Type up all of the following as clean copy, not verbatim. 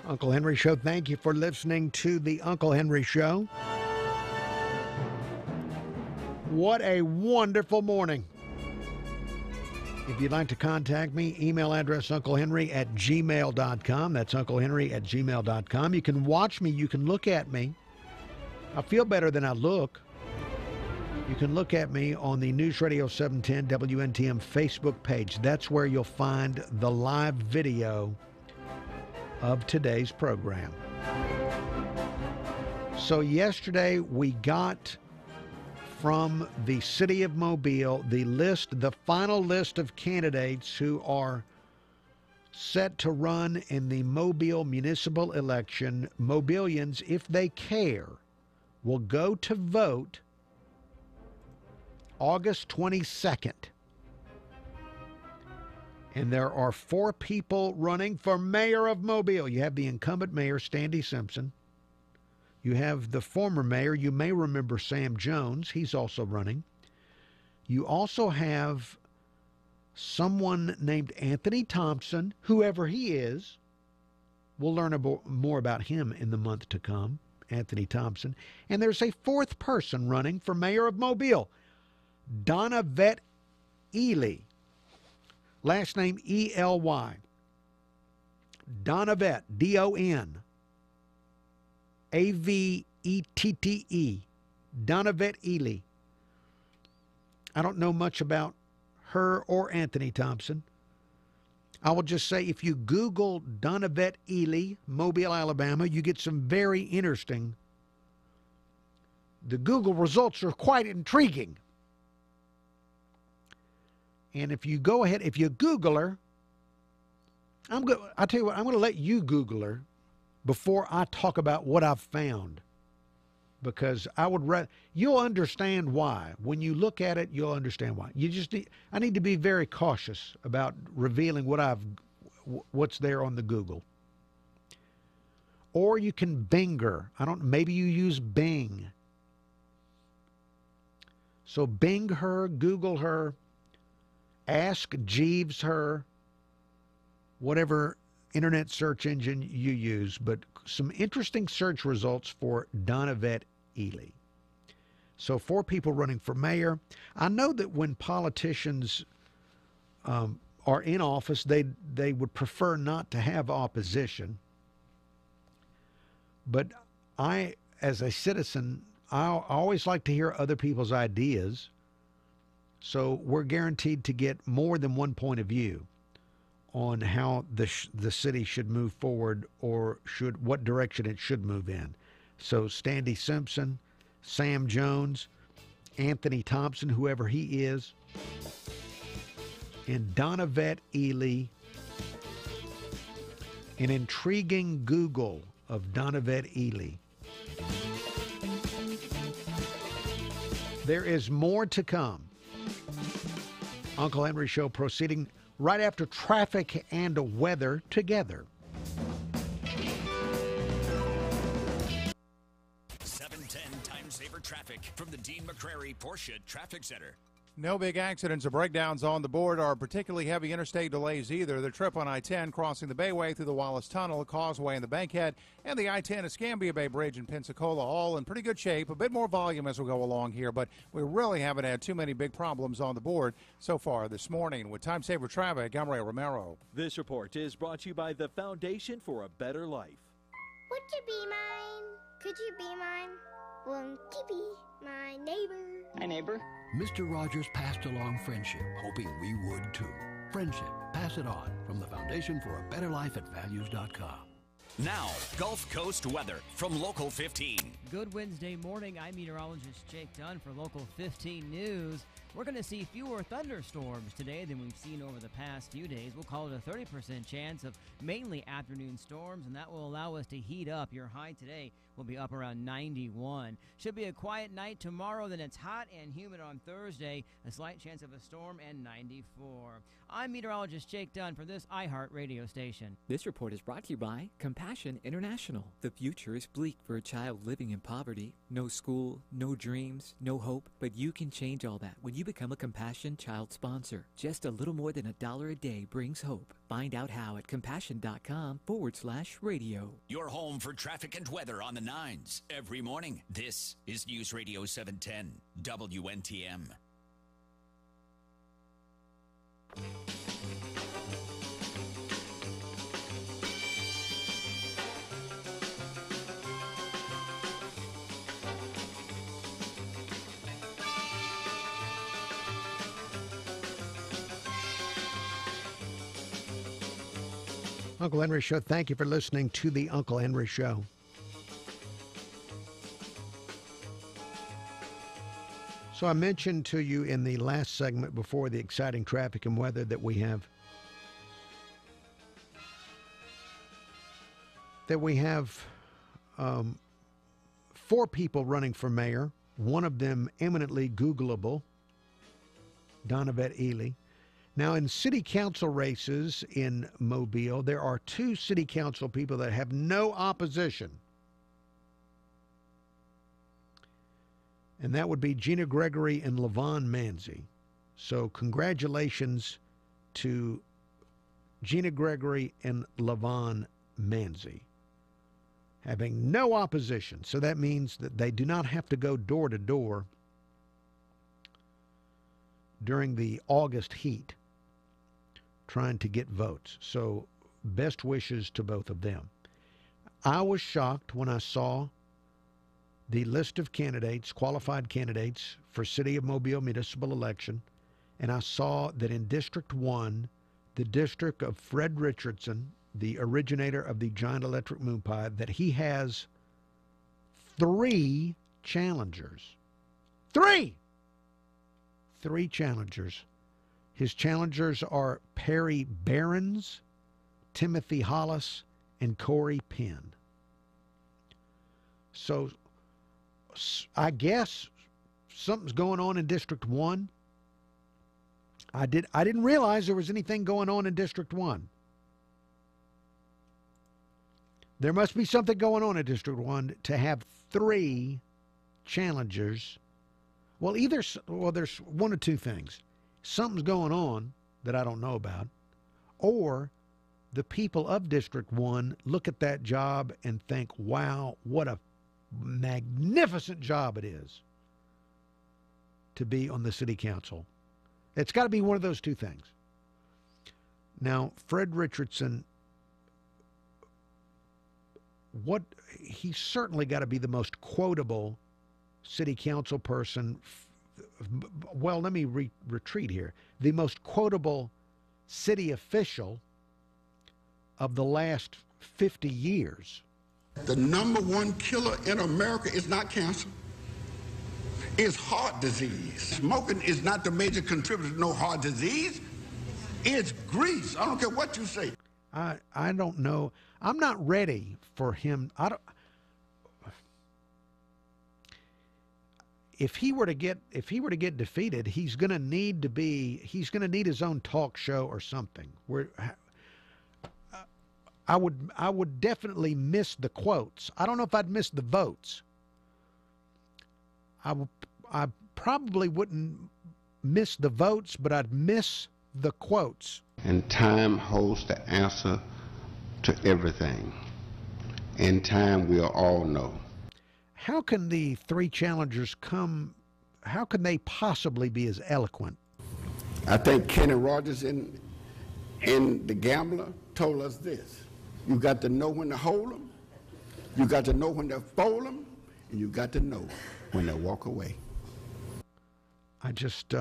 Uncle Henry Show. Thank you for listening to the Uncle Henry Show. What a wonderful morning. If you'd like to contact me, email address unclehenry@gmail.com. That's unclehenry@gmail.com. You can watch me. You can look at me. I feel better than I look. You can look at me on the News Radio 710 WNTM Facebook page. That's where you'll find the live video of today's program. So yesterday we got from the city of Mobile the final list of candidates who are set to run in the Mobile municipal election. Mobilians, if they care, will go to vote August 22nd. And there are 4 people running for mayor of Mobile. You have the incumbent mayor, Standy Simpson. You have the former mayor. You may remember Sam Jones. He's also running. You also have someone named Anthony Thompson, whoever he is. We'll learn more about him in the month to come, Anthony Thompson. And there's a 4th person running for mayor of Mobile, Donavette Ely. Last name Ely. Donavette, Donavette. Donavette Ely. I don't know much about her or Anthony Thompson. I will just say if you Google Donavette Ely, Mobile, Alabama, you get some very interesting. The Google results are quite intriguing. And if you go ahead, if you Google her, I tell you what, I'm going to let you Google her before I talk about what I've found. Because you'll understand why. When you look at it, you'll understand why. I need to be very cautious about revealing what's there on the Google. Or you can Bing her. Maybe you use Bing. So Bing her, Google her, Ask Jeeves her, whatever internet search engine you use, but some interesting search results for Donavette Ely. So 4 people running for mayor. I know that when politicians are in office, they would prefer not to have opposition. But I, as a citizen, I always like to hear other people's ideas. So we're guaranteed to get more than one point of view on how the city should move forward or what direction it should move in. So Standy Simpson, Sam Jones, Anthony Thompson, whoever he is, and Donavette Ely. An intriguing Google of Donavette Ely. There is more to come. Uncle Henry Show proceeding right after traffic and weather together. 710 Time Saver Traffic from the Dean McCrary Porsche Traffic Center. No big accidents or breakdowns on the board or particularly heavy interstate delays either. The trip on I-10 crossing the Bayway through the Wallace Tunnel, Causeway, and the Bankhead, and the I-10 Escambia Bay Bridge in Pensacola, all in pretty good shape. A bit more volume as we go along here, but we really haven't had too many big problems on the board so far this morning. With Time Saver Traffic, I'm Ray Romero. This report is brought to you by the Foundation for a Better Life. Would you be mine? Could you be mine? Won't you be my neighbor? Hi, neighbor. Mr. Rogers passed along friendship, hoping we would too. Friendship, pass it on from the Foundation for a Better Life at values.com. Now, Gulf Coast weather from Local 15. Good Wednesday morning. I'm meteorologist Jake Dunn for Local 15 News. We're going to see fewer thunderstorms today than we've seen over the past few days. We'll call it a 30% chance of mainly afternoon storms, and that will allow us to heat up. Your high today will be up around 91. Should be a quiet night tomorrow, then it's hot and humid on Thursday. A slight chance of a storm and 94. I'm meteorologist Jake Dunn for this iHeart radio station. This report is brought to you by Compassion International. The future is bleak for a child living in poverty. No school, no dreams, no hope, but you can change all that when you become a Compassion Child sponsor. Just a little more than $1 a day brings hope. Find out how at compassion.com/radio. Your home for traffic and weather on the 9s every morning. This is News Radio 710 WNTM. Uncle Henry Show, thank you for listening to the Uncle Henry Show. So I mentioned to you in the last segment before the exciting traffic and weather that we have 4 people running for mayor, one of them eminently Googleable, Donovan Ely. Now, in city council races in Mobile, there are 2 city council people that have no opposition. And that would be Gina Gregory and LaVon Manzi. So congratulations to Gina Gregory and LaVon Manzi having no opposition. So that means that they do not have to go door to door during the August heat trying to get votes. So best wishes to both of them. I was shocked when I saw the list of candidates, qualified candidates for City of Mobile municipal election, and I saw that in District 1, the district of Fred Richardson, the originator of the giant electric moon pie, that he has 3 challengers. 3 challengers. His challengers are Perry Behrens, Timothy Hollis, and Corey Penn. So I guess something's going on in District 1. I didn't realize there was anything going on in District 1. There must be something going on in District 1 to have 3 challengers. Well, there's one of 2 things. Something's going on that I don't know about, or the people of District 1 look at that job and think, wow, what a magnificent job it is to be on the city council. It's got to be one of those 2 things. Now, Fred Richardson, he's certainly got to be the most quotable city council person. Well, let me retreat here. The most quotable city official of the last 50 years. The number 1 killer in America is not cancer. It's heart disease. Smoking is not the major contributor to no heart disease. It's grease. I don't care what you say. I don't know. I'm not ready for him. If he were to get defeated, he's going to need his own talk show or something. I would definitely miss the quotes. I don't know if I'd miss the votes. I probably wouldn't miss the votes, but I'd miss the quotes. And time holds the answer to everything. In time, we'll all know. How can the 3 challengers how can they possibly be as eloquent? I think Kenny Rogers in The Gambler told us this. You got to know when to hold them, you got to know when to fold them, and you got to know when to walk away. I don't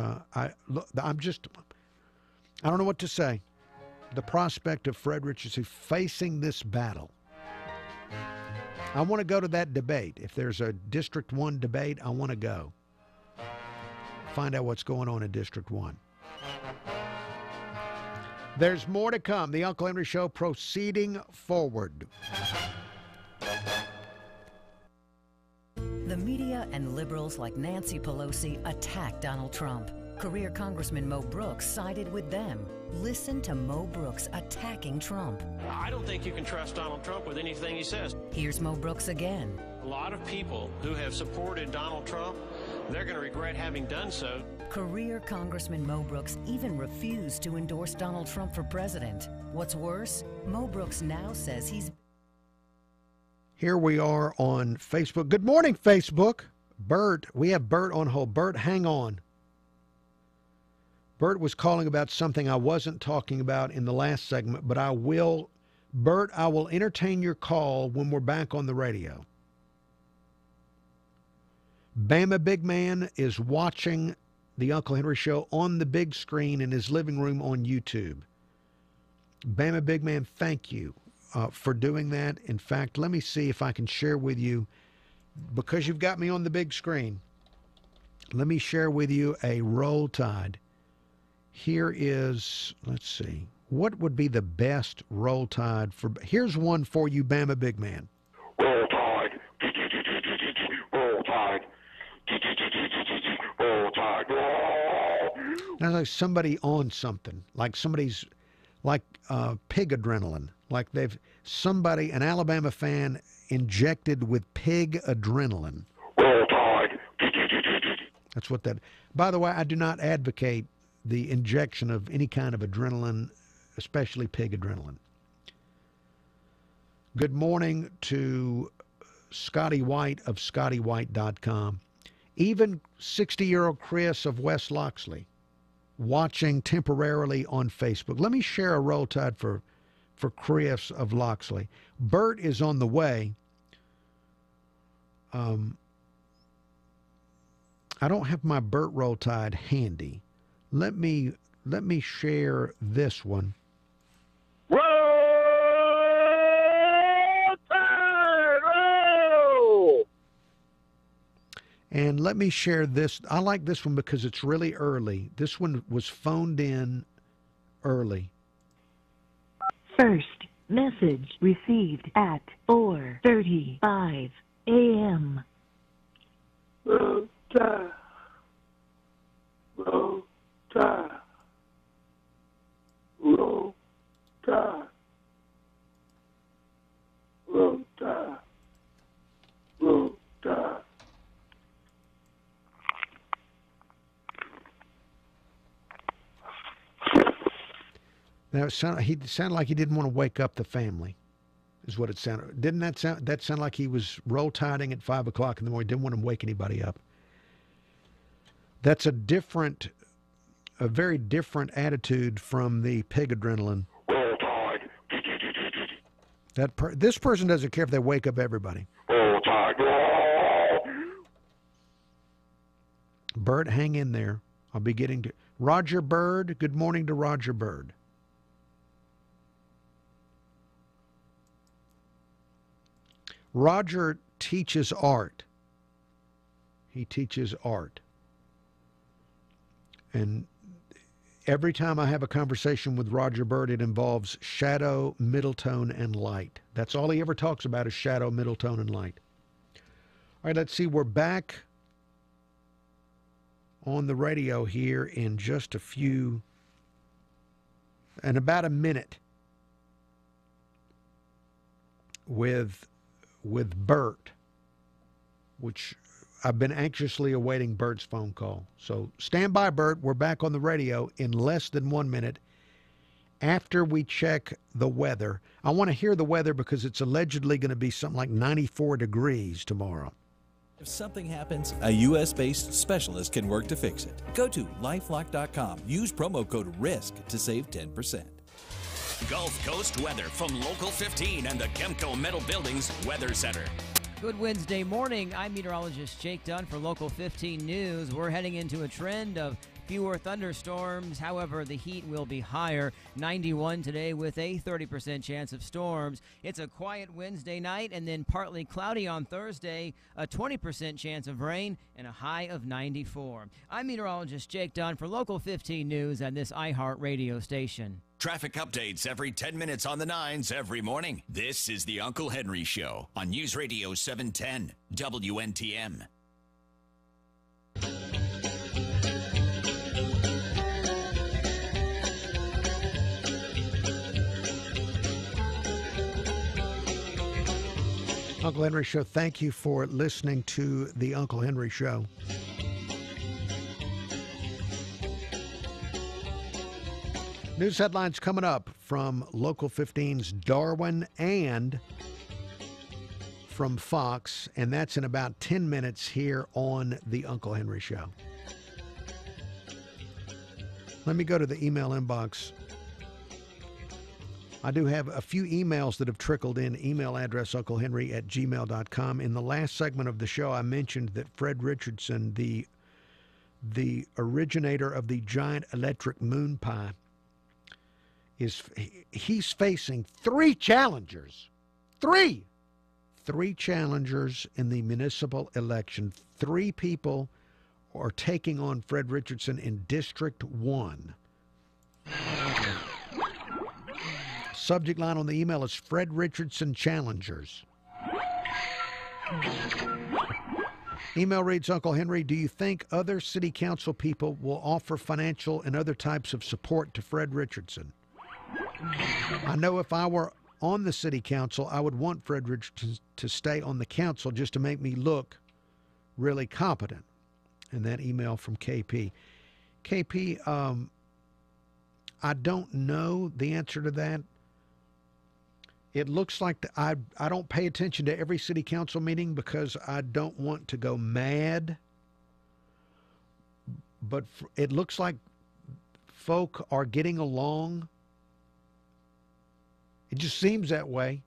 know what to say. The prospect of Fred Richardson facing this battle. I want to go to that debate. If there's a District 1 debate, I want to go. Find out what's going on in District 1. There's more to come. The Uncle Henry Show proceeding forward. The media and liberals like Nancy Pelosi attack Donald Trump. Career Congressman Mo Brooks sided with them. Listen to Mo Brooks attacking Trump. I don't think you can trust Donald Trump with anything he says. Here's Mo Brooks again. A lot of people who have supported Donald Trump, they're going to regret having done so. Career Congressman Mo Brooks even refused to endorse Donald Trump for president. What's worse, Mo Brooks now says he's... Here we are on Facebook. Good morning, Facebook. Bert, we have Bert on hold. Bert, hang on. Bert was calling about something I wasn't talking about in the last segment, but I will, Bert, I will entertain your call when we're back on the radio. Bama Big Man is watching the Uncle Henry Show on the big screen in his living room on YouTube. Bama Big Man, thank you for doing that. In fact, let me see if I can share with you, because you've got me on the big screen, let me share with you a Roll Tide. Here is, let's see, what would be the best Roll Tide for, here's one for you, Bama Big Man. Roll Tide. Roll Tide. Roll Tide. Now, like somebody on something, like somebody's, like pig adrenaline, like they've, somebody, an Alabama fan, injected with pig adrenaline. Roll Tide. That's what that, by the way, I do not advocate the injection of any kind of adrenaline, especially pig adrenaline. Good morning to Scotty White of ScottyWhite.com. Even 60-year-old Chris of West Loxley watching temporarily on Facebook. Let me share a Roll Tide for Chris of Loxley. Bert is on the way. I don't have my Bert Roll Tide handy. Let me share this one. Roll Tide. Roll. And let me share this. I like this one because it's really early. This one was phoned in early. First message received at 4:35 a.m. Roll Tide. Roll Tide. Roll Tide. Roll Tide. Roll Tide. Now, he sounded like he didn't want to wake up the family, is what it sounded. Didn't that sound like he was roll tiding at 5 o'clock in the morning, didn't want to wake anybody up? That's a very different attitude from the pig adrenaline. Roll Tide. This person doesn't care if they wake up everybody. Roll Tide. Roll. Bert, hang in there. I'll be getting to Roger Bird. Good morning to Roger Bird. Roger teaches art. He teaches art. And every time I have a conversation with Roger Bird, it involves shadow, middle tone, and light. That's all he ever talks about is shadow, middle tone, and light. All right, let's see. We're back on the radio here in just in about a minute with Bert, which I've been anxiously awaiting Bert's phone call. So stand by, Bert. We're back on the radio in less than 1 minute after we check the weather. I want to hear the weather because it's allegedly going to be something like 94 degrees tomorrow. If something happens, a U.S.-based specialist can work to fix it. Go to lifelock.com. Use promo code RISK to save 10%. Gulf Coast weather from Local 15 and the Chemco Metal Buildings Weather Center. Good Wednesday morning. I'm meteorologist Jake Dunn for Local 15 News. We're heading into a trend of fewer thunderstorms. However, the heat will be higher. 91 today with a 30% chance of storms. It's a quiet Wednesday night and then partly cloudy on Thursday. A 20% chance of rain and a high of 94. I'm meteorologist Jake Dunn for Local 15 News and this iHeart radio station. Traffic updates every 10 minutes on the 9s every morning. This is the Uncle Henry Show on News Radio 710 WNTM. Uncle Henry Show, thank you for listening to the Uncle Henry Show. News headlines coming up from Local 15's Darwin and from Fox, and that's in about 10 minutes here on The Uncle Henry Show. Let me go to the email inbox. I do have a few emails that have trickled in. Email address unclehenry@gmail.com. In the last segment of the show, I mentioned that Fred Richardson, the originator of the giant electric moon pie, he's facing three challengers. Three challengers in the municipal election. Three people are taking on Fred Richardson in District 1. Subject line on the email is Fred Richardson Challengers. Email reads, Uncle Henry, do you think other city council people will offer financial and other types of support to Fred Richardson? I know if I were on the city council, I would want Fred Richardson to stay on the council just to make me look really competent. And that email from KP. KP, I don't know the answer to that. It looks like I don't pay attention to every city council meeting because I don't want to go mad. But it looks like folk are getting along. It just seems that way.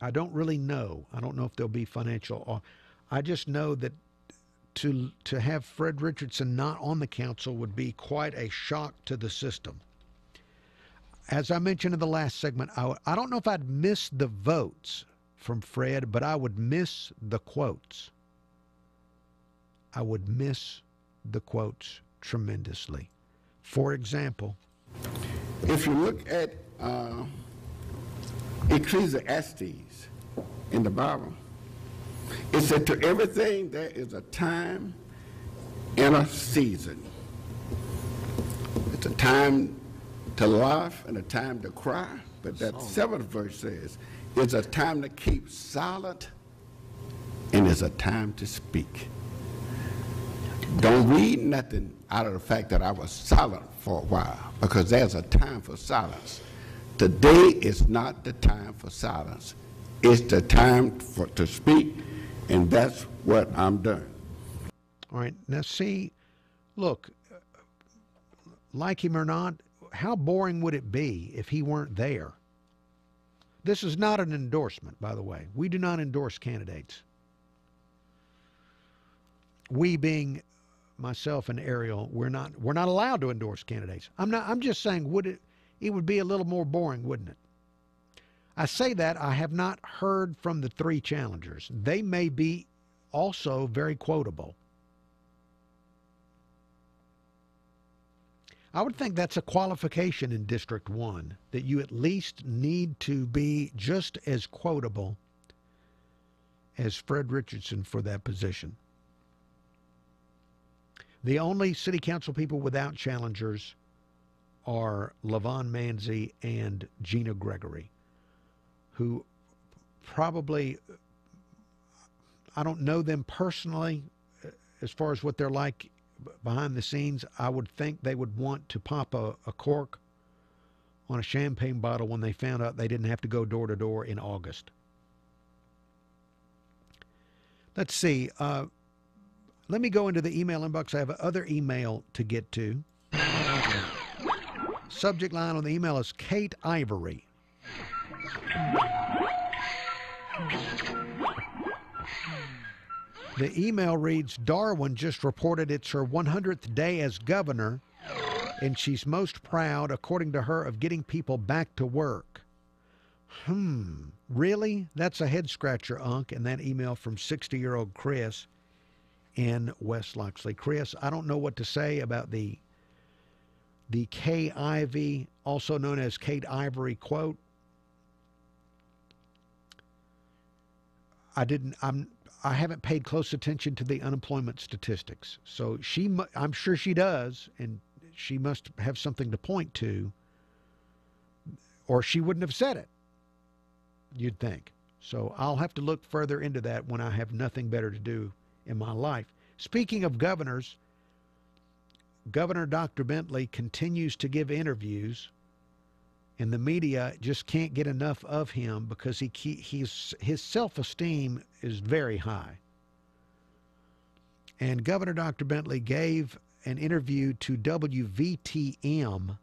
I don't really know. I don't know if there'll be financial. I just know that to have Fred Richardson not on the council would be quite a shock to the system. As I mentioned in the last segment, I don't know if I'd miss the votes from Fred, but I would miss the quotes. I would miss the quotes tremendously. For example, if you look at Ecclesiastes in the Bible, it said to everything there is a time and a season. It's a time to laugh and a time to cry, but that seventh verse says it's a time to keep silent and it's a time to speak. Don't read nothing out of the fact that I was silent for a while, because there's a time for silence. Today is not the time for silence. It's the time to speak, and that's what I'm doing. All right. Now, see, look, like him or not, how boring would it be if he weren't there? This is not an endorsement, by the way. We do not endorse candidates. We being myself and Ariel, we're not allowed to endorse candidates. I'm just saying, it would be a little more boring, wouldn't it? I say that I have not heard from the three challengers. They may be also very quotable. I would think that's a qualification in District 1, that you at least need to be just as quotable as Fred Richardson for that position. The only city council people without challengers are LaVon Manzi and Gina Gregory, who probably, I don't know them personally as far as what they're like behind the scenes. I would think they would want to pop a cork on a champagne bottle when they found out they didn't have to go door to door in August. Let's see. Let me go into the email inbox. I have another email to get to. Subject line on the email is Kate Ivory. The email reads, Darwin just reported it's her 100th day as governor, and she's most proud, according to her, of getting people back to work. Really? That's a head-scratcher, Unc, and that email from 60-year-old Chris in West Loxley. Chris, I don't know what to say about the Kay Ivy, also known as Kate Ivory quote. I haven't paid close attention to the unemployment statistics. So I'm sure she does, and she must have something to point to, or she wouldn't have said it, you'd think. So I'll have to look further into that when I have nothing better to do in my life. Speaking of governors, Governor Dr. Bentley continues to give interviews, and the media just can't get enough of him because his self-esteem is very high. And Governor Dr. Bentley gave an interview to WVTM.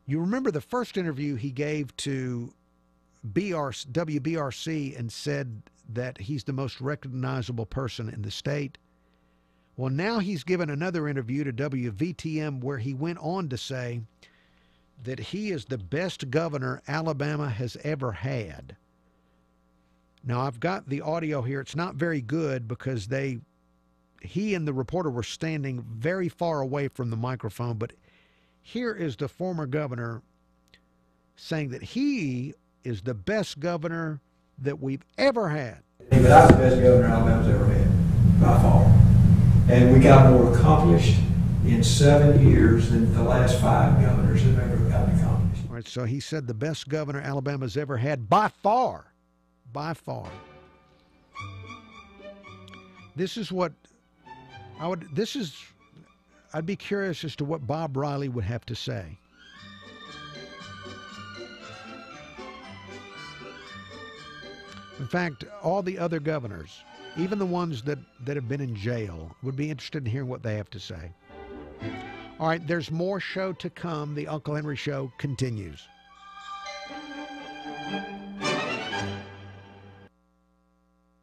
You remember the first interview he gave to WBRC and said that he's the most recognizable person in the state. Well, now he's given another interview to WVTM where he went on to say that he is the best governor Alabama has ever had. Now, I've got the audio here. It's not very good because he and the reporter were standing very far away from the microphone, but here is the former governor saying that he is the best governor that we've ever had. But I was the best governor Alabama's ever had, by far. And we got more accomplished in 7 years than the last 5 governors have ever gotten accomplished. All right, so he said the best governor Alabama's ever had by far. By far. This is what I'd be curious as to what Bob Riley would have to say. In fact, all the other governors, even the ones that have been in jail, would be interested in hearing what they have to say. All right, there's more show to come. The Uncle Henry Show continues.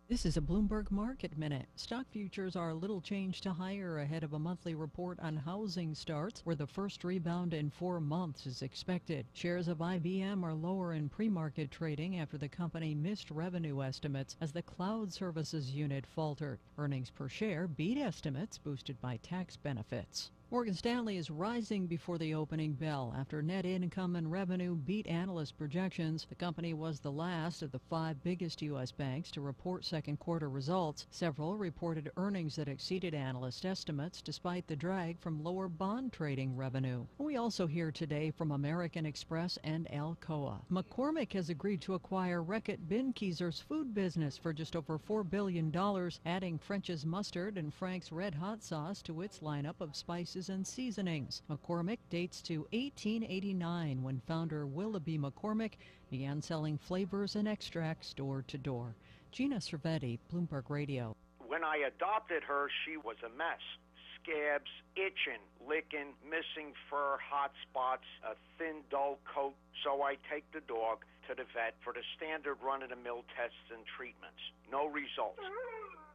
This is a Bloomberg Market Minute. Stock futures are a little changed to higher ahead of a monthly report on housing starts, where the first rebound in 4 months is expected. Shares of IBM are lower in pre-market trading after the company missed revenue estimates as the cloud services unit faltered. Earnings per share beat estimates, boosted by tax benefits. Morgan Stanley is rising before the opening bell after net income and revenue beat analyst projections. The company was the last of the 5 biggest U.S. banks to report second quarter results. Several reported earnings that exceeded analyst estimates despite the drag from lower bond trading revenue. We also hear today from American Express and Alcoa. McCormick has agreed to acquire Reckitt Benckiser's food business for just over $4 billion, adding French's mustard and Frank's Red Hot sauce to its lineup of spices and seasonings. McCormick dates to 1889 when founder Willoughby McCormick began selling flavors and extracts door to door. Gina Cervetti, Bloomberg Radio. When I adopted her, she was a mess. Scabs, itching, licking, missing fur, hot spots, a thin, dull coat. So I take the dog to the vet for the standard run-of-the-mill tests and treatments. No results.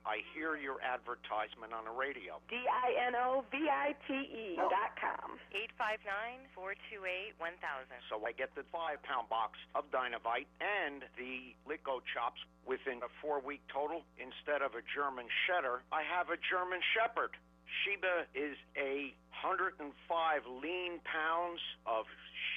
I hear your advertisement on the radio. DINOVITE.com. 859-428-1000. So I get the 5-pound box of Dinovite and the Lico Chops within a 4-week total. Instead of a German Setter, I have a German Shepherd. Sheba is a 105 lean pounds of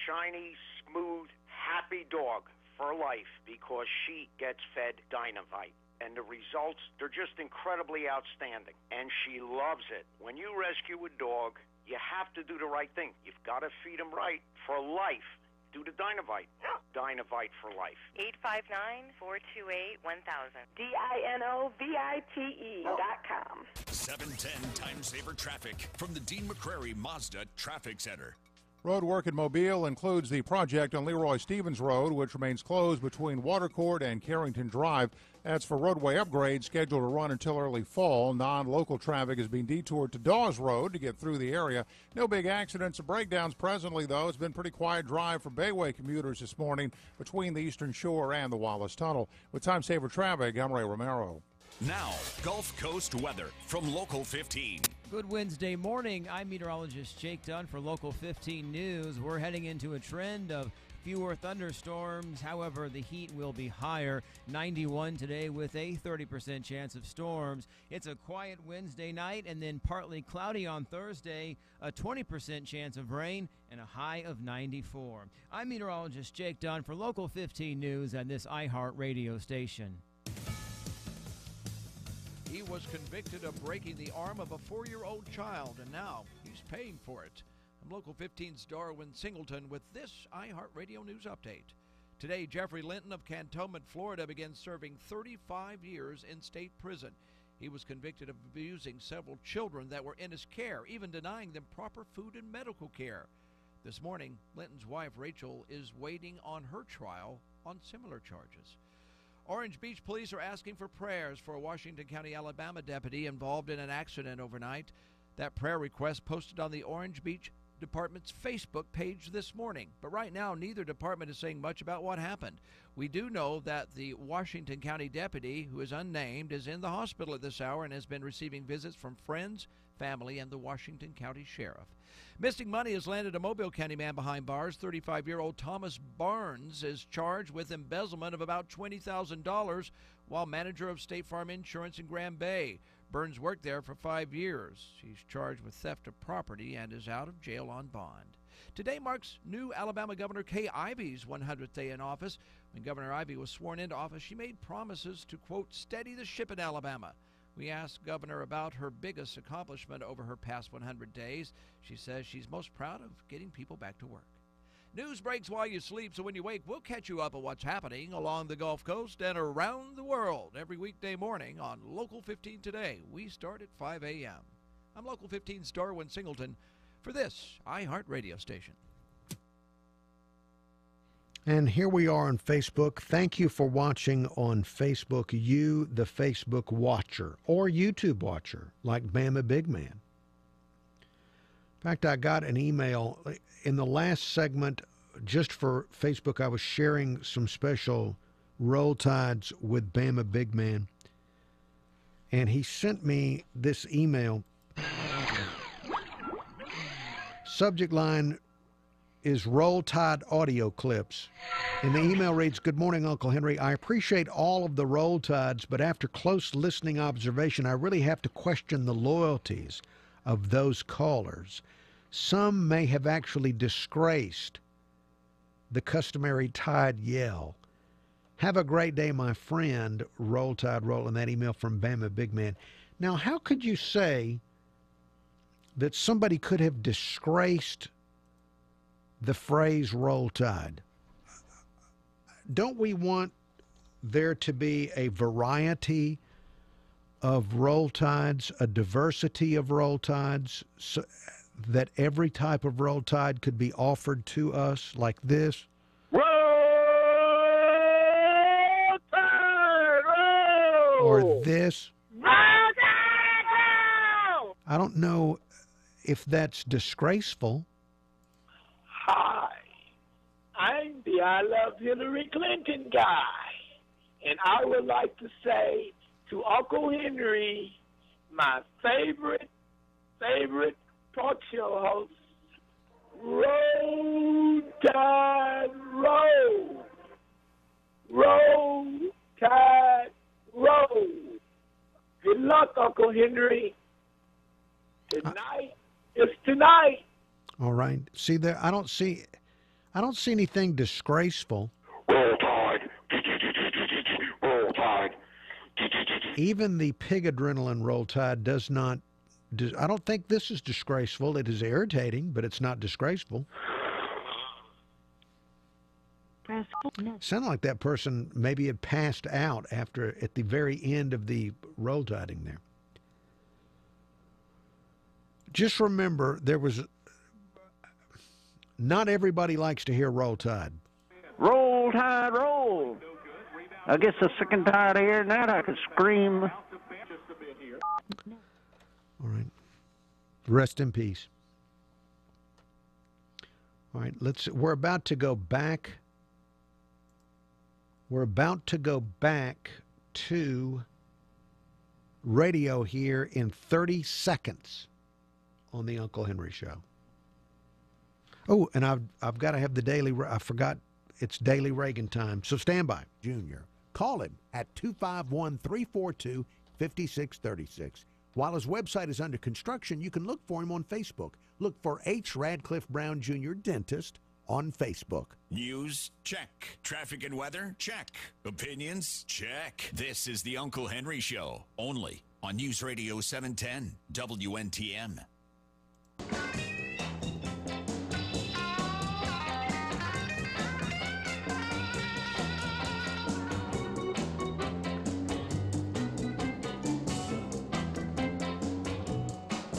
shiny, smooth, happy dog for life because she gets fed Dinovite. And the results, they're just incredibly outstanding. And she loves it. When you rescue a dog, you have to do the right thing. You've got to feed him right for life. Do the Dinovite. Dinovite for life. 859-428-1000. DINOVITE.com. 710 Time Saver Traffic from the Dean McCrary Mazda Traffic Center. Road work in Mobile includes the project on Leroy Stevens Road, which remains closed between Watercourt and Carrington Drive. That's for roadway upgrades scheduled to run until early fall. Non-local traffic is being detoured to Dawes Road to get through the area. No big accidents or breakdowns presently, though. It's been a pretty quiet drive for Bayway commuters this morning between the Eastern Shore and the Wallace Tunnel. With Time Saver Traffic, I'm Ray Romero. Now, Gulf Coast weather from Local 15. Good Wednesday morning. I'm meteorologist Jake Dunn for Local 15 News. We're heading into a trend of fewer thunderstorms. However, the heat will be higher. 91 today with a 30% chance of storms. It's a quiet Wednesday night and then partly cloudy on Thursday. A 20% chance of rain and a high of 94. I'm meteorologist Jake Dunn for Local 15 News on this iHeart radio station. He was convicted of breaking the arm of a 4-year-old child, and now he's paying for it. I'm Local 15's Darwin Singleton with this iHeartRadio News Update. Today, Jeffrey Linton of Cantonment, Florida, begins serving 35 years in state prison. He was convicted of abusing several children that were in his care, even denying them proper food and medical care. This morning, Linton's wife, Rachel, is waiting on her trial on similar charges. Orange Beach police are asking for prayers for a Washington County, Alabama deputy involved in an accident overnight. That prayer request posted on the Orange Beach Department's Facebook page this morning. But right now, neither department is saying much about what happened. We do know that the Washington County deputy, who is unnamed, is in the hospital at this hour and has been receiving visits from friends, family, and the Washington County Sheriff. Missing money has landed a Mobile County man behind bars. 35-year-old Thomas Barnes is charged with embezzlement of about $20,000 while manager of State Farm Insurance in Grand Bay. Burns worked there for 5 years. He's charged with theft of property and is out of jail on bond. Today marks new Alabama Governor Kay Ivey's 100th day in office. When Governor Ivey was sworn into office, she made promises to, quote, steady the ship in Alabama. We asked Governor about her biggest accomplishment over her past 100 days. She says she's most proud of getting people back to work. News breaks while you sleep, so when you wake, we'll catch you up on what's happening along the Gulf Coast and around the world every weekday morning on Local 15 Today. We start at 5 a.m. I'm Local 15's Darwin Singleton for this iHeartRadio station. And here we are on Facebook. Thank you for watching on Facebook, you, the Facebook watcher, or YouTube watcher, like Bama Big Man. In fact, I got an email in the last segment, just for Facebook. I was sharing some special Roll Tides with Bama Big Man, and he sent me this email. Subject line is Roll Tide audio clips. And the email reads, "Good morning, Uncle Henry. I appreciate all of the Roll Tides, but after close listening observation, I really have to question the loyalties of those callers. Some may have actually disgraced the customary Tide yell. Have a great day, my friend." Roll Tide roll, in that email from Bama Big Man. Now, how could you say that somebody could have disgraced the phrase Roll Tide? Don't we want there to be a variety of Roll Tides, a diversity of Roll Tides, so that every type of Roll Tide could be offered to us like this? Roll Tide, roll! Or this? Roll Tide, roll! I don't know if that's disgraceful. Hi, I'm the I Love Hillary Clinton guy, and I would like to say to Uncle Henry, my favorite talk show host, Roll Tide, roll! Roll Tide, roll! Good luck, Uncle Henry. Tonight is tonight. All right. See there, I don't see anything disgraceful. Roll Tide. Roll Tide. Even the pig adrenaline Roll Tide does not. I don't think this is disgraceful. It is irritating, but it's not disgraceful. Sounded like that person maybe had passed out at the very end of the Roll Tiding there. Just remember, not everybody likes to hear Roll Tide. Roll Tide, roll. I guess I'm sick and tired of hearing that. I could scream. All right. Rest in peace. All right, we're about to go back. We're about to go back to radio here in 30 seconds on the Uncle Henry Show. Oh, and I've got to have the daily. I forgot it's daily Reagan time. So stand by. Junior. Call him at 251-342-5636. While his website is under construction, you can look for him on Facebook. Look for H. Radcliffe Brown Jr. Dentist on Facebook. News? Check. Traffic and weather? Check. Opinions? Check. This is the Uncle Henry Show, only on News Radio 710 WNTM.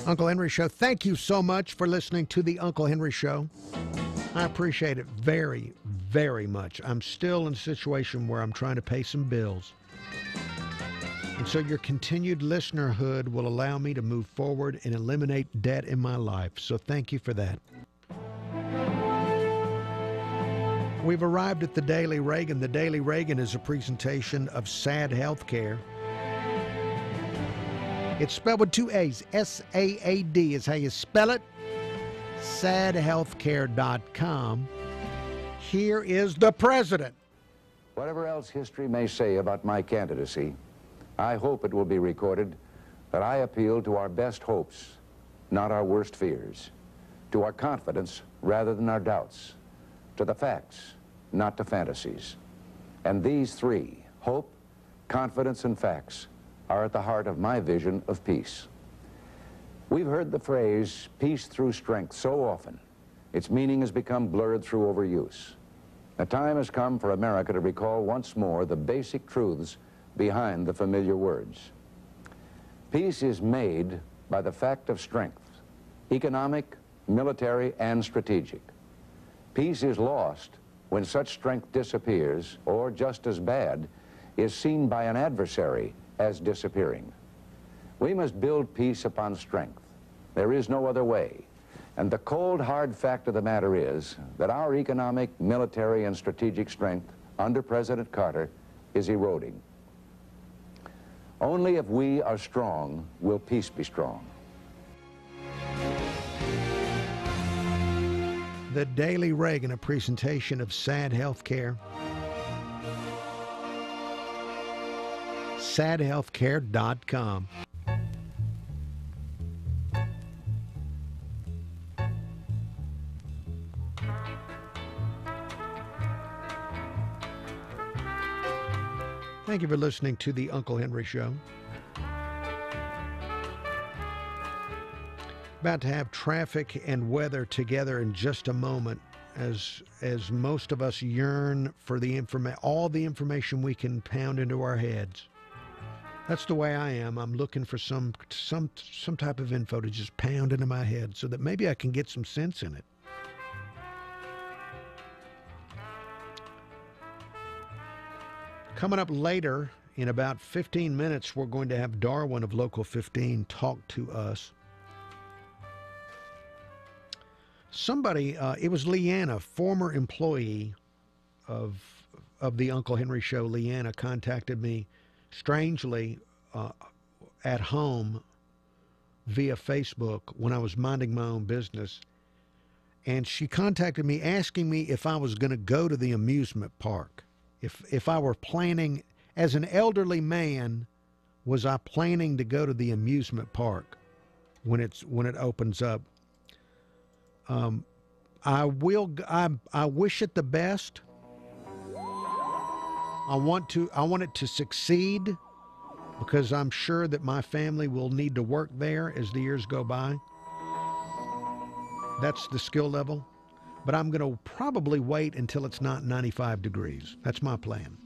Uncle Henry Show. Thank you so much for listening to the Uncle Henry Show. I appreciate it very, very much. I'm still in a situation where I'm trying to pay some bills. And so your continued listenerhood will allow me to move forward and eliminate debt in my life. So thank you for that. We've arrived at the Daily Reagan. The Daily Reagan is a presentation of SAD Healthcare. It's spelled with two A's. S-A-A-D is how you spell it. sadhealthcare.com. Here is the president. Whatever else history may say about my candidacy, I hope it will be recorded that I appeal to our best hopes, not our worst fears, to our confidence rather than our doubts, to the facts, not to fantasies. And these three, hope, confidence, and facts, are at the heart of my vision of peace. We've heard the phrase, peace through strength, so often. Its meaning has become blurred through overuse. The time has come for America to recall once more the basic truths behind the familiar words. Peace is made by the fact of strength, economic, military, and strategic. Peace is lost when such strength disappears, or just as bad, is seen by an adversary as disappearing. We must build peace upon strength. There is no other way. And the cold, hard fact of the matter is that our economic, military, and strategic strength under President Carter is eroding. Only if we are strong will peace be strong. The Daily Reagan, a presentation of SAD Healthcare. sadhealthcare.com. Thank you for listening to the Uncle Henry Show. About to have traffic and weather together in just a moment, as most of us yearn for the all the information we can pound into our heads. That's the way I am. I'm looking for some type of info to just pound into my head so that maybe I can get some sense in it. Coming up later, in about 15 minutes, we're going to have Darwin of Local 15 talk to us. Somebody, it was Leanna, former employee of the Uncle Henry Show. Leanna contacted me strangely at home via Facebook when I was minding my own business. And she contacted me asking me if I was going to go to the amusement park. If I were planning, as an elderly man, was I planning to go to the amusement park when it opens up? I wish it the best. I want it to succeed, because I'm sure that my family will need to work there as the years go by. That's the skill level. But I'm going to probably wait until it's not 95 degrees. That's my plan.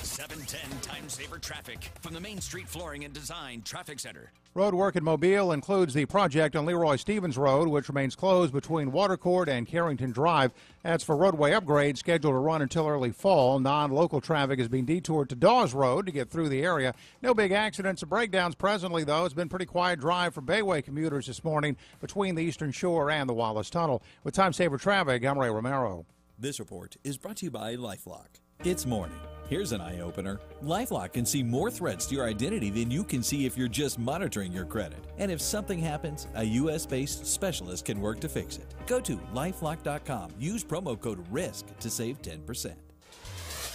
710 Time Saver Traffic from the Main Street Flooring and Design Traffic Center. Road work in Mobile includes the project on Leroy Stevens Road, which remains closed between Watercourt and Carrington Drive. That's for roadway upgrades scheduled to run until early fall. Non-local traffic is being detoured to Dawes Road to get through the area. No big accidents or breakdowns presently, though. It's been a pretty quiet drive for Bayway commuters this morning between the Eastern Shore and the Wallace Tunnel. With Time Saver Traffic, I'm Ray Romero. This report is brought to you by LifeLock. It's morning. Here's an eye-opener. LifeLock can see more threats to your identity than you can see if you're just monitoring your credit. And if something happens, a U.S.-based specialist can work to fix it. Go to LifeLock.com. Use promo code RISK to save 10%.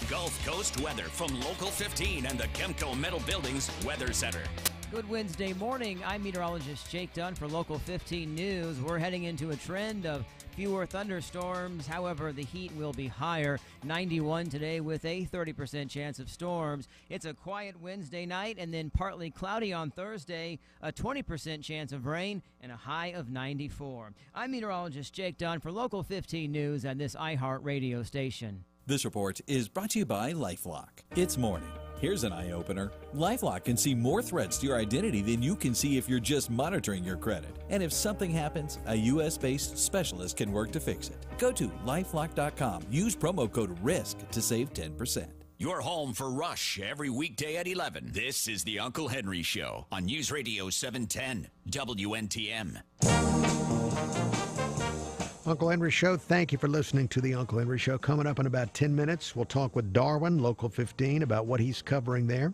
Gulf Coast weather from Local 15 and the Chemco Metal Buildings Weather Center. Good Wednesday morning. I'm meteorologist Jake Dunn for Local 15 News. We're heading into a trend of fewer thunderstorms. However, the heat will be higher. 91 today with a 30% chance of storms. It's a quiet Wednesday night and then partly cloudy on Thursday, a 20% chance of rain, and a high of 94. I'm meteorologist Jake Dunn for Local 15 News on this iHeart radio station. This report is brought to you by LifeLock. It's morning. Here's an eye-opener. LifeLock can see more threats to your identity than you can see if you're just monitoring your credit. And if something happens, a U.S.-based specialist can work to fix it. Go to LifeLock.com. Use promo code RISK to save 10%. You're home for Rush every weekday at 11. This is the Uncle Henry Show on News Radio 710 WNTM. Uncle Henry Show, thank you for listening to the Uncle Henry Show. Coming up in about 10 minutes, we'll talk with Darwin, Local 15, about what he's covering there.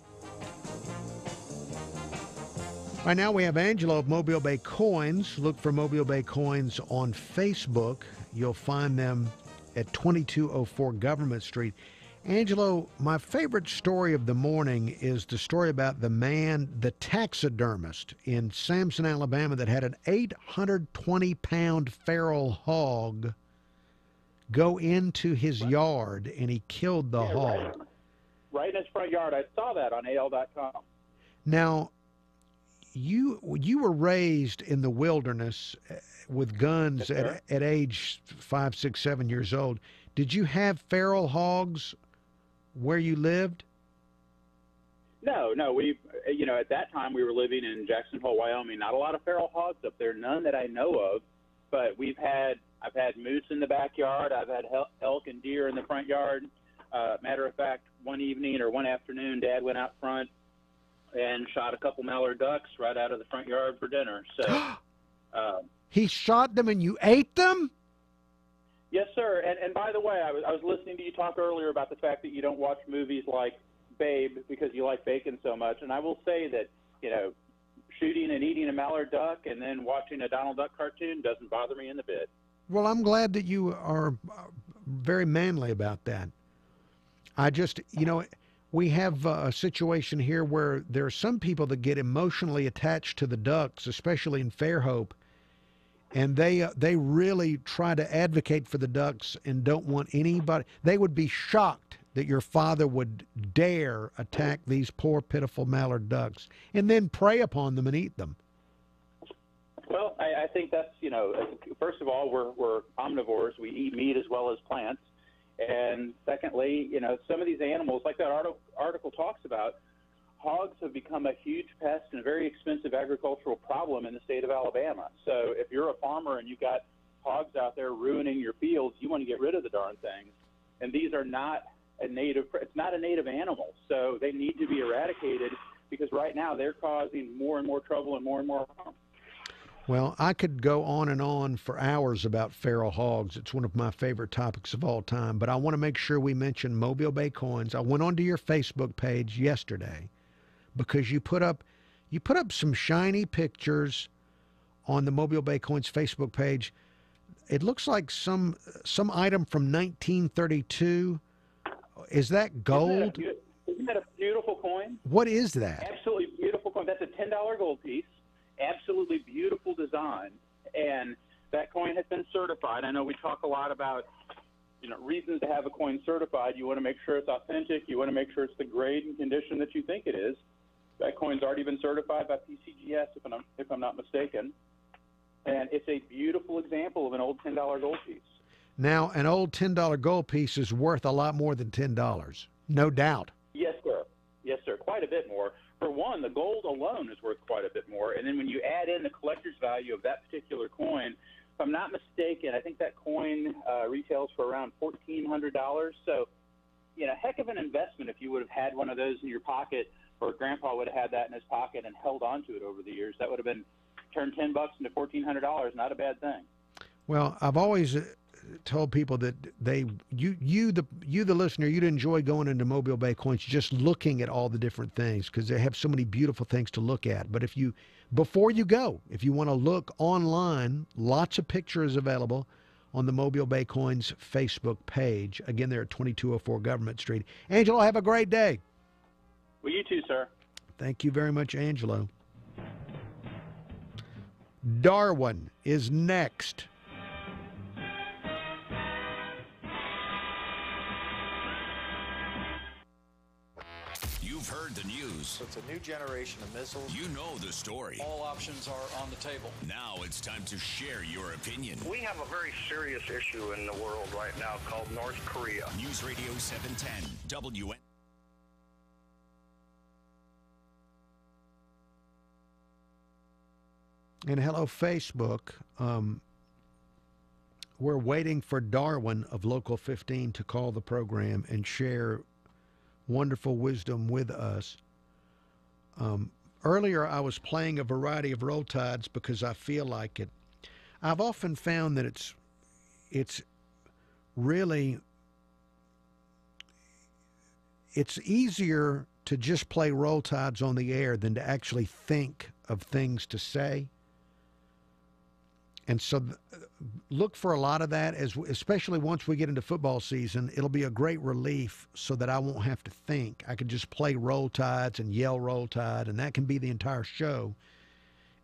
Right now we have Angelo of Mobile Bay Coins. Look for Mobile Bay Coins on Facebook. You'll find them at 2204 Government Street. Angelo, my favorite story of the morning is the story about the man, the taxidermist in Samson, Alabama, that had an 820-pound feral hog go into his yard, and he killed the hog. Right in his front yard. I saw that on AL.com. Now, you were raised in the wilderness with guns at age 5, 6, 7 years old. Did you have feral hogs where you lived? No. We, at that time we were living in Jackson Hole, Wyoming. Not a lot of feral hogs up there, none that I know of. But I've had moose in the backyard. I've had elk and deer in the front yard. Matter of fact, one evening or one afternoon, Dad went out front and shot a couple mallard ducks right out of the front yard for dinner. So he shot them and you ate them? Yes, sir. And by the way, I was listening to you talk earlier about the fact that you don't watch movies like Babe because you like bacon so much. And I will say that, shooting and eating a mallard duck and then watching a Donald Duck cartoon doesn't bother me in the bit. Well, I'm glad that you are very manly about that. I just, we have a situation here where there are some people that get emotionally attached to the ducks, especially in Fairhope, and they really try to advocate for the ducks and don't want anybody. They would be shocked that your father would dare attack these poor, pitiful mallard ducks and then prey upon them and eat them. Well, I think that's, first of all, we're omnivores. We eat meat as well as plants. And secondly, some of these animals, like that article talks about, hogs have become a huge pest and a very expensive agricultural problem in the state of Alabama. So if you're a farmer and you've got hogs out there ruining your fields, you want to get rid of the darn things. And these are not it's not a native animal. So they need to be eradicated because right now they're causing more and more trouble and more harm. Well, I could go on for hours about feral hogs. It's one of my favorite topics of all time. But I want to make sure we mention Mobile Bay Coins. I went onto your Facebook page yesterday because you put up some shiny pictures on the Mobile Bay Coins Facebook page. It looks like some item from 1932. Is that gold? Isn't that a beautiful coin? What is that? Absolutely beautiful coin. That's a $10 gold piece. Absolutely beautiful design. And that coin has been certified. I know we talk a lot about reasons to have a coin certified. You want to make sure it's authentic. You want to make sure it's the grade and condition that you think it is. That coin's already been certified by PCGS, if I'm not mistaken. And it's a beautiful example of an old $10 gold piece. Now, an old $10 gold piece is worth a lot more than $10, no doubt. Yes, sir. Yes, sir. Quite a bit more. For one, the gold alone is worth quite a bit more. And then when you add in the collector's value of that particular coin, if I'm not mistaken, I think that coin retails for around $1,400. So, heck of an investment if you would have had one of those in your pocket, or Grandpa would have had that in his pocket and held on to it over the years. That would have been turned $10 into $1,400. Not a bad thing. Well, I've always told people that you the listener, you'd enjoy going into Mobile Bay Coins just looking at all the different things because they have so many beautiful things to look at. But before you go, if you want to look online, lots of pictures available on the Mobile Bay Coins Facebook page. Again, they're at 2204 Government Street. Angelo, have a great day. Well, you too, sir. Thank you very much, Angelo. Darwin is next. You've heard the news. It's a new generation of missiles. You know the story. All options are on the table. Now it's time to share your opinion. We have a very serious issue in the world right now called North Korea. News Radio 710 WN. And hello, Facebook. We're waiting for Darwin of Local 15 to call the program and share wonderful wisdom with us. Earlier, I was playing a variety of roll tides because I feel like it. I've often found that it's really, it's easier to just play roll tides on the air than to actually think of things to say. And so look for a lot of that, especially once we get into football season. It'll be a great relief so that I won't have to think. I could just play roll tides and yell roll tide, and that can be the entire show,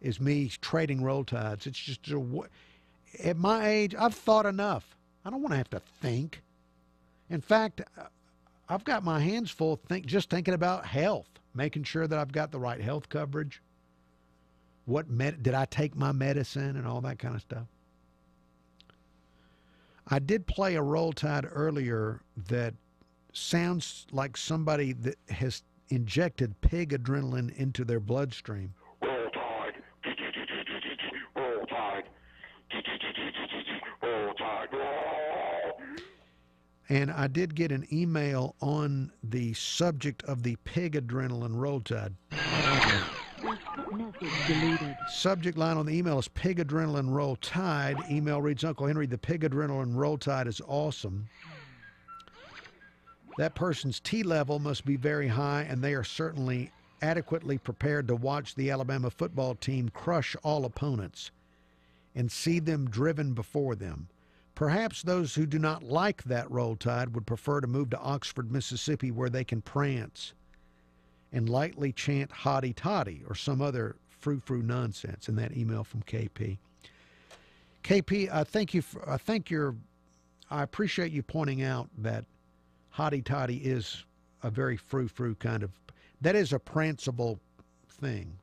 is me trading roll tides. It's just, at my age, I've thought enough. I don't want to have to think. In fact, I've got my hands full just thinking about health, making sure that I've got the right health coverage. Did I take my medicine and all that kind of stuff? I did play a roll tide earlier that sounds like somebody that has injected pig adrenaline into their bloodstream. Roll tide. Roll tide. Roll tide. Roll. And I did get an email on the subject of the pig adrenaline roll tide. Subject line on the email is pig adrenaline roll tide. Email reads, Uncle Henry, the pig adrenaline roll tide is awesome. That person's T level must be very high, and they are certainly adequately prepared to watch the Alabama football team crush all opponents and see them driven before them. Perhaps those who do not like that roll tide would prefer to move to Oxford, Mississippi, where they can prance and lightly chant hotty toddy or some other frou-frou nonsense. In that email from KP. KP, I appreciate you pointing out that hotty toddy is a very frou-frou kind of, that is a pranceable thing.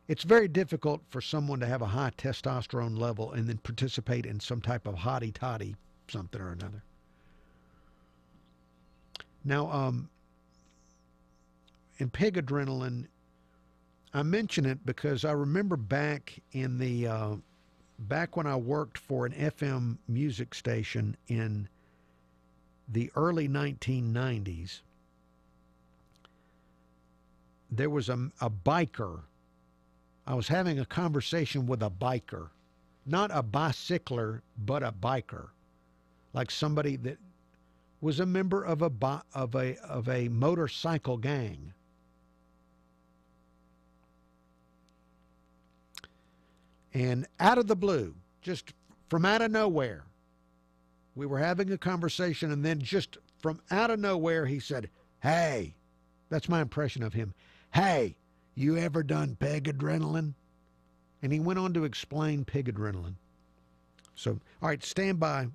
It's very difficult for someone to have a high testosterone level and then participate in some type of hotty toddy something or another. Now, in pig adrenaline, I mention it because I remember back in the back when I worked for an FM music station in the early 1990s, there was a biker. I was having a conversation with a biker, not a bicycler, but a biker, like somebody that was a member of a motorcycle gang. And out of the blue, just from out of nowhere, we were having a conversation, and then just from out of nowhere, he said, "Hey," that's my impression of him. "Hey, you ever done pig adrenaline?" And he went on to explain pig adrenaline. So, all right, stand by.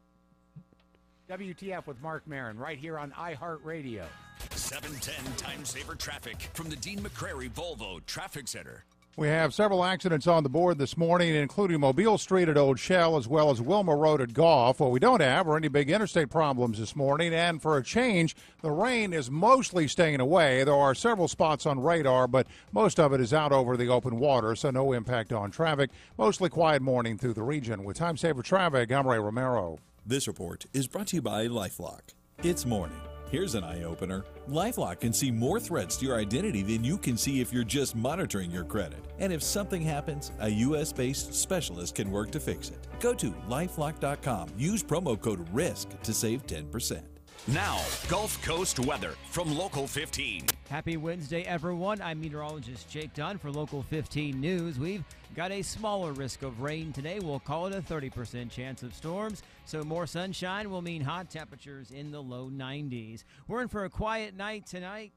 WTF with Mark Maron right here on iHeartRadio. 710 Time Saver Traffic from the Dean McCrary Volvo Traffic Center. We have several accidents on the board this morning, including Mobile Street at Old Shell as well as Wilma Road at Goff. What we don't have are any big interstate problems this morning, and for a change, the rain is mostly staying away. There are several spots on radar, but most of it is out over the open water, so no impact on traffic. Mostly quiet morning through the region. With Time Saver Traffic, I'm Ray Romero. This report is brought to you by LifeLock. It's morning. Here's an eye-opener. LifeLock can see more threats to your identity than you can see if you're just monitoring your credit. And if something happens, a U.S.-based specialist can work to fix it. Go to LifeLock.com. Use promo code RISK to save 10%. Now, Gulf Coast weather from Local 15. Happy Wednesday, everyone. I'm meteorologist Jake Dunn for Local 15 News. We've got a smaller risk of rain today. We'll call it a 30% chance of storms. So more sunshine will mean hot temperatures in the low 90s. We're in for a quiet night tonight.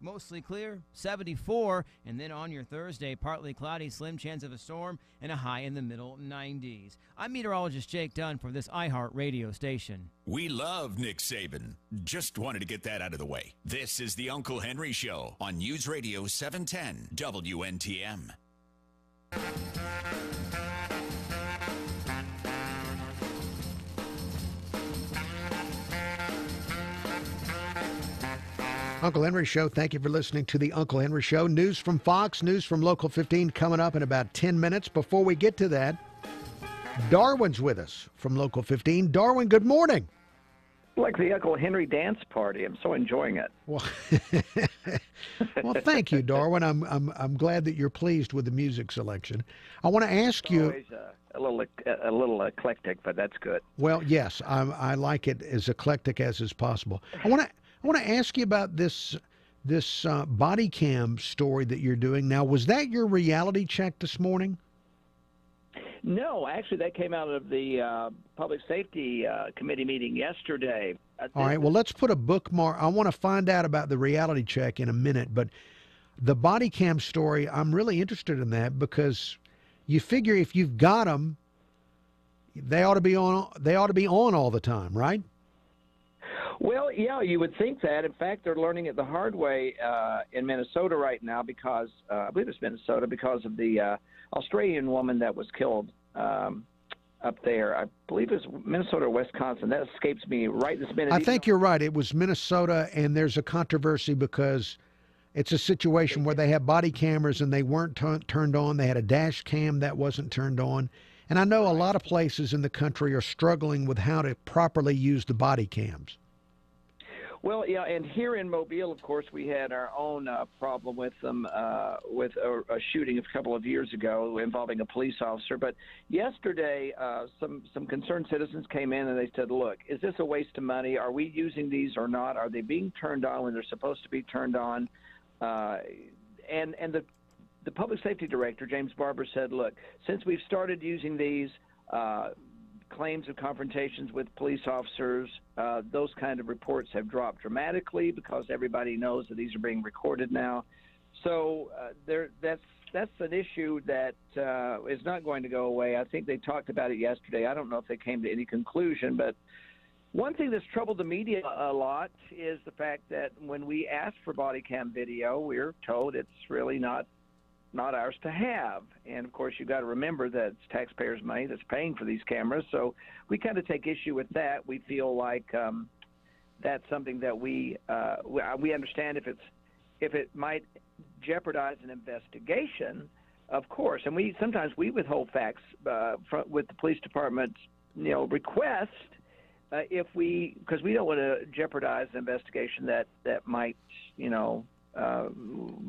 Mostly clear, 74, and then on your Thursday, partly cloudy, slim chance of a storm, and a high in the middle 90s. I'm meteorologist Jake Dunn for this iHeart radio station. We love Nick Saban. Just wanted to get that out of the way. This is the Uncle Henry Show on News Radio 710 WNTM. Uncle Henry Show, thank you for listening to the Uncle Henry Show. News from Fox, news from Local 15 coming up in about 10 minutes. Before we get to that, Darwin's with us from Local 15. Darwin, good morning. Like the Uncle Henry dance party. I'm so enjoying it. Well, well, thank you, Darwin. I'm glad that you're pleased with the music selection. I want to ask you. Always a little eclectic, but that's good. Well, yes, I like it as eclectic as is possible. I want to ask you about this body cam story that you're doing. Now, was that your reality check this morning? No, actually, that came out of the Public Safety Committee meeting yesterday. All right, well, let's put a bookmark. I want to find out about the reality check in a minute, but the body cam story, I'm really interested in that because you figure if you've got them, they ought to be on. They ought to be on all the time, right? Well, yeah, you would think that. In fact, they're learning it the hard way in Minnesota right now because I believe it's Minnesota because of the Australian woman that was killed up there. I believe it's Minnesota or Wisconsin. That escapes me right this minute. I think you're right. It was Minnesota, and there's a controversy because it's a situation where they have body cameras and they weren't turned on. They had a dash cam that wasn't turned on. And I know a lot of places in the country are struggling with how to properly use the body cams. Well, yeah, and here in Mobile, of course, we had our own problem with them, with a shooting a couple of years ago involving a police officer. But yesterday, some concerned citizens came in and they said, look, is this a waste of money? Are we using these or not? Are they being turned on when they're supposed to be turned on? And the public safety director, James Barber, said, look, since we've started using these, claims of confrontations with police officers, those kind of reports have dropped dramatically because everybody knows that these are being recorded now. So that's an issue that is not going to go away. I think they talked about it yesterday. I don't know if they came to any conclusion, but one thing that's troubled the media a lot is the fact that when we ask for body cam video, we're told it's really not ours to have. And of course, you've got to remember that it's taxpayers' money that's paying for these cameras. So we kind of take issue with that. We feel like that's something that we understand if it might jeopardize an investigation, of course. And sometimes we withhold facts with the police department's request because we don't want to jeopardize an investigation that might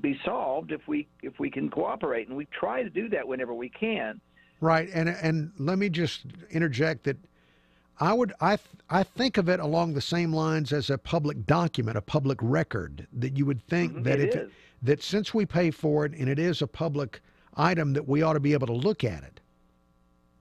be solved if we can cooperate, and we try to do that whenever we can. Right, and let me just interject that I think of it along the same lines as a public document, a public record, that you would think that that since we pay for it and it is a public item that we ought to be able to look at it.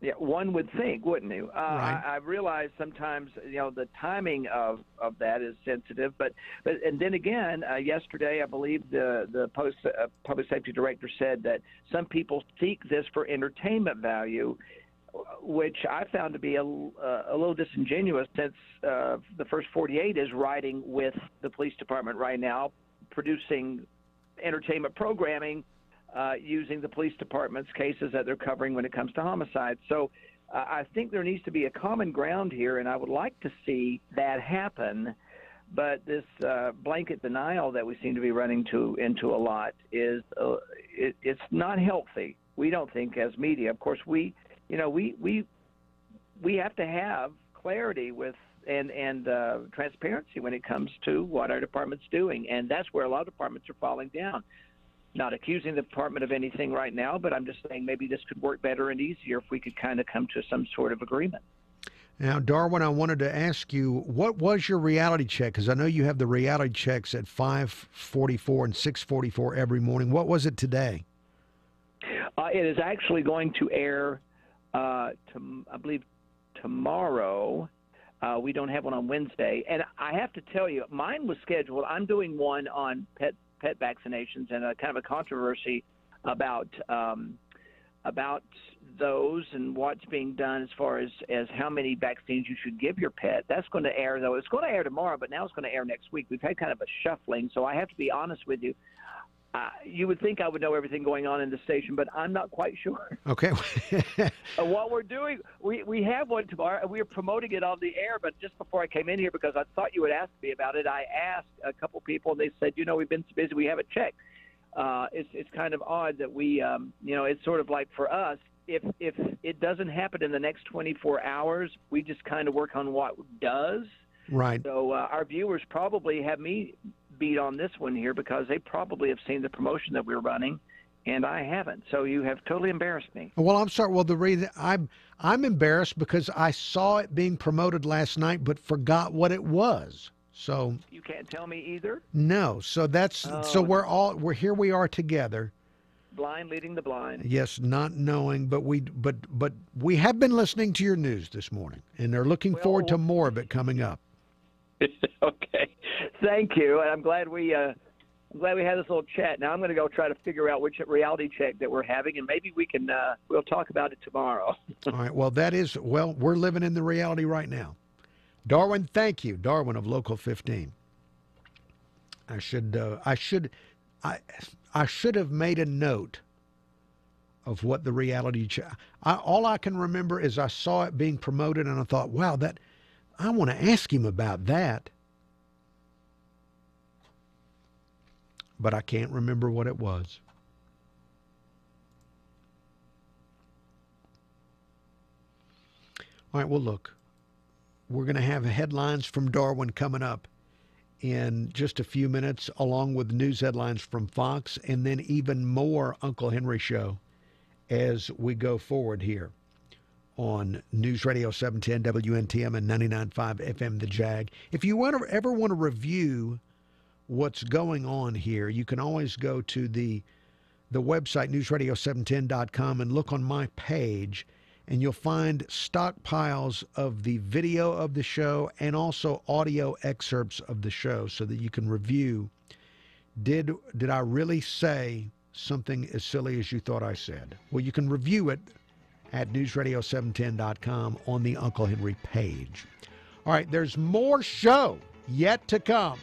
Yeah, one would think, wouldn't you? Right. I realize sometimes the timing of that is sensitive, but and then again, yesterday I believe the public safety director said that some people seek this for entertainment value, which I found to be a little disingenuous since the First 48 is riding with the police department right now, producing entertainment programming. Using the police department's cases that they're covering when it comes to homicide. So I think there needs to be a common ground here, and I would like to see that happen. But this blanket denial that we seem to be running into a lot is it's not healthy. We don't think as media. Of course, we have to have clarity with and transparency when it comes to what our department's doing, and that's where a lot of departments are falling down. Not accusing the department of anything right now, but I'm just saying maybe this could work better and easier if we could kind of come to some sort of agreement. Now, Darwin, I wanted to ask you, what was your reality check? Because I know you have the reality checks at 5:44 and 6:44 every morning. What was it today? It is actually going to air, I believe, tomorrow. We don't have one on Wednesday. And I have to tell you, mine was scheduled. I'm doing one on pet vaccinations and a kind of a controversy about those and what's being done as far as how many vaccines you should give your pet. That's going to air, though. It's going to air tomorrow, but now it's going to air next week. We've had kind of a shuffling, so I have to be honest with you. You would think I would know everything going on in the station, but I'm not quite sure. Okay. What we're doing, we have one tomorrow, and we're promoting it on the air. But just before I came in here, because I thought you would ask me about it, I asked a couple people, and they said, we've been so busy, we haven't checked. It's kind of odd that we, it's sort of like for us, if it doesn't happen in the next 24 hours, we just kind of work on what does. Right. So our viewers probably have me beat on this one here because they probably have seen the promotion that we're running, and I haven't. So you have totally embarrassed me. Well, I'm sorry. Well, the reason I'm embarrassed because I saw it being promoted last night, but forgot what it was. So you can't tell me either. No. So that's so we're here. We are together. Blind leading the blind. Yes, not knowing, but we have been listening to your news this morning, and they're looking forward to more of it coming up. Okay, thank you. And I'm glad we had this little chat. Now I'm going to go try to figure out which reality check that we're having, and maybe we'll talk about it tomorrow. All right. Well, we're living in the reality right now. Darwin, thank you. Darwin of Local 15. I should have made a note of what the reality check. All I can remember is I saw it being promoted, and I thought, wow, I want to ask him about that. But I can't remember what it was. All right, well, look, we're going to have headlines from Darwin coming up in just a few minutes, along with news headlines from Fox, and then even more Uncle Henry Show as we go forward here on News Radio 710 WNTM and 99.5 FM The Jag. If you ever want to review what's going on here, you can always go to the website, newsradio710.com, and look on my page, and you'll find stockpiles of the video of the show and also audio excerpts of the show so that you can review, did I really say something as silly as you thought I said? Well, you can review it at newsradio710.com on the Uncle Henry page. All right, there's more show yet to come.